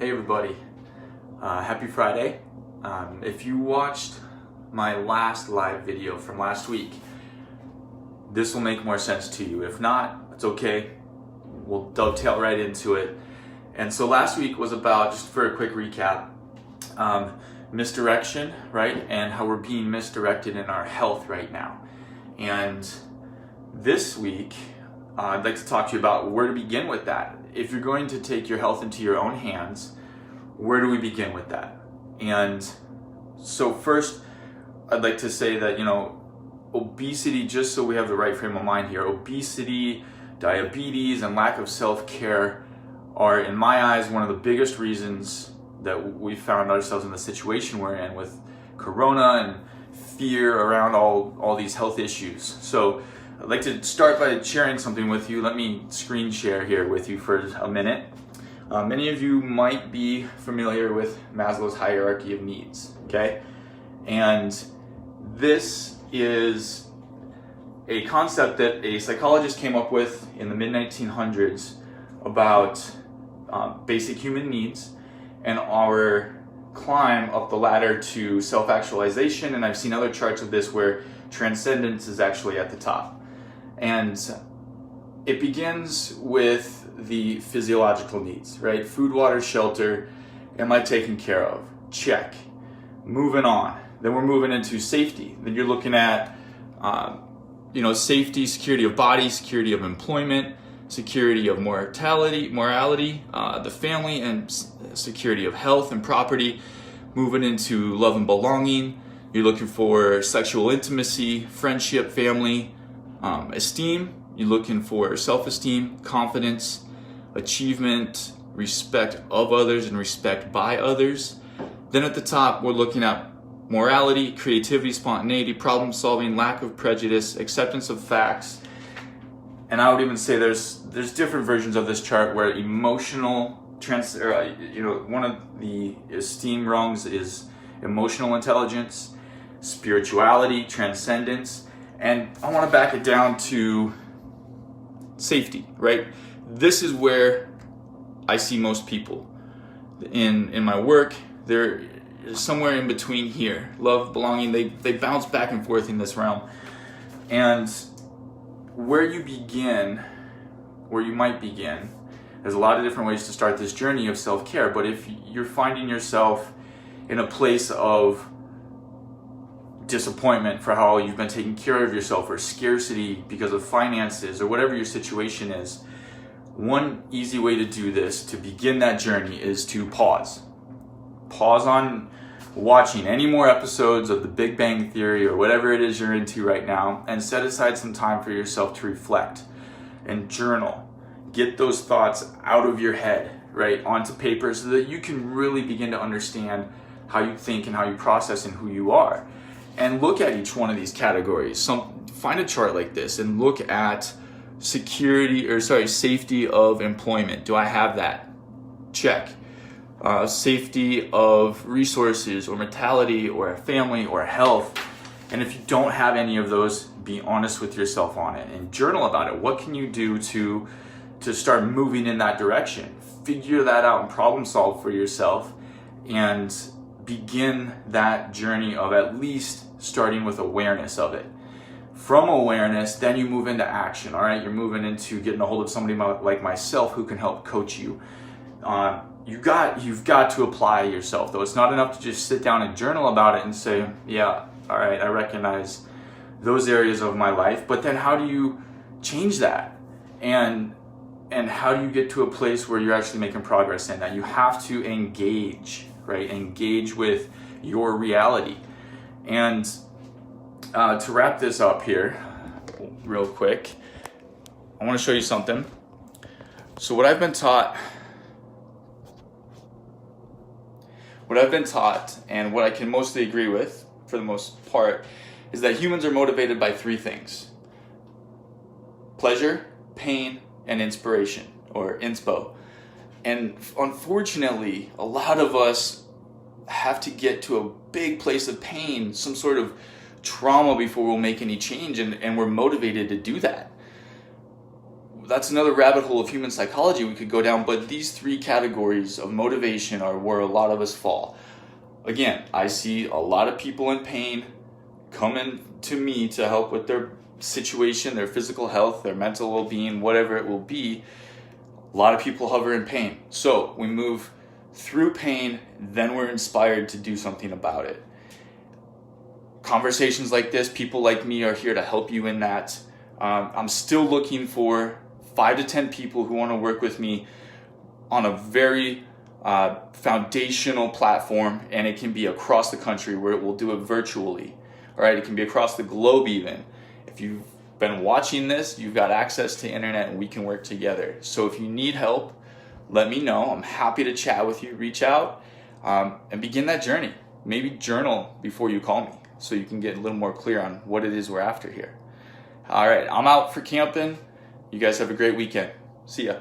Hey everybody, happy Friday. If you watched my last live video from last week, this will make more sense to you. If not, it's okay. We'll dovetail right into it. And so last week was about, just for a quick recap, misdirection, right? And how we're being misdirected in our health right now. And this week, I'd like to talk to you about where to begin with that. If you're going to take your health into your own hands, where do we begin with that? And so first, I'd like to say that, obesity, just so we have the right frame of mind here, obesity, diabetes, and lack of self-care are, in my eyes, one of the biggest reasons that we found ourselves in the situation we're in with Corona and fear around all these health issues. So I'd like to start by sharing something with you. Let me screen share here with you for a minute. Many of you might be familiar with Maslow's Hierarchy of Needs, okay? And this is a concept that a psychologist came up with in the mid-1900s about basic human needs and our climb up the ladder to self-actualization. And I've seen other charts of this where transcendence is actually at the top. And it begins with the physiological needs, right? Food, water, shelter. Am I taken care of? Check. Moving on. Then we're moving into safety. Then you're looking at, safety, security of body, security of employment, security of morality, the family, and security of health and property. Moving into love and belonging. You're looking for sexual intimacy, friendship, family, esteem. You're looking for self-esteem, confidence, achievement, respect of others, and respect by others. Then at the top, we're looking at morality, creativity, spontaneity, problem solving, lack of prejudice, acceptance of facts. And I would even say there's different versions of this chart where emotional one of the esteem rungs is emotional intelligence, spirituality, transcendence. And I want to back it down to safety, right? This is where I see most people. In my work, they're somewhere in between here. Love, belonging, they bounce back and forth in this realm. And where you might begin, there's a lot of different ways to start this journey of self-care. But if you're finding yourself in a place of disappointment for how you've been taking care of yourself, or scarcity because of finances, or whatever your situation is, one easy way to do this, to begin that journey, is to pause. Pause on watching any more episodes of The Big Bang Theory or whatever it is you're into right now, and set aside some time for yourself to reflect and journal. Get those thoughts out of your head, right, onto paper, so that you can really begin to understand how you think and how you process and who you are. And look at each one of these categories. Find a chart like this and look at safety of employment. Do I have that? Check. Safety of resources, or mortality, or family, or health. And if you don't have any of those, be honest with yourself on it and journal about it. What can you do to start moving in that direction? Figure that out and problem solve for yourself, and begin that journey of at least starting with awareness of it. From awareness, then you move into action, all right? You're moving into getting a hold of somebody like myself who can help coach you. You've got to apply yourself, though. It's not enough to just sit down and journal about it and say, yeah, all right, I recognize those areas of my life. But then how do you change that? And how do you get to a place where you're actually making progress in that? You have to engage, right? Engage with your reality. And to wrap this up here real quick, I want to show you something. So what I've been taught and what I can mostly agree with for the most part is that humans are motivated by three things: pleasure, pain, and inspiration, or inspo. And unfortunately, a lot of us have to get to a big place of pain, some sort of trauma, before we'll make any change, and we're motivated to do that. that's another rabbit hole of human psychology we could go down, but these three categories of motivation are where a lot of us fall. Again, I see a lot of people in pain coming to me to help with their situation, their physical health, their mental well-being, whatever it will be. A lot of people hover in pain. So we move through pain, then we're inspired to do something about it. Conversations like this, people like me are here to help you in that. I'm still looking for 5 to 10 people who want to work with me on a very foundational platform, and it can be across the country where we'll do it virtually. All right, it can be across the globe even. If you've been watching this, you've got access to internet and we can work together. So if you need help, let me know. I'm happy to chat with you. Reach out and begin that journey. Maybe journal before you call me so you can get a little more clear on what it is we're after here. All right, I'm out for camping. You guys have a great weekend. See ya.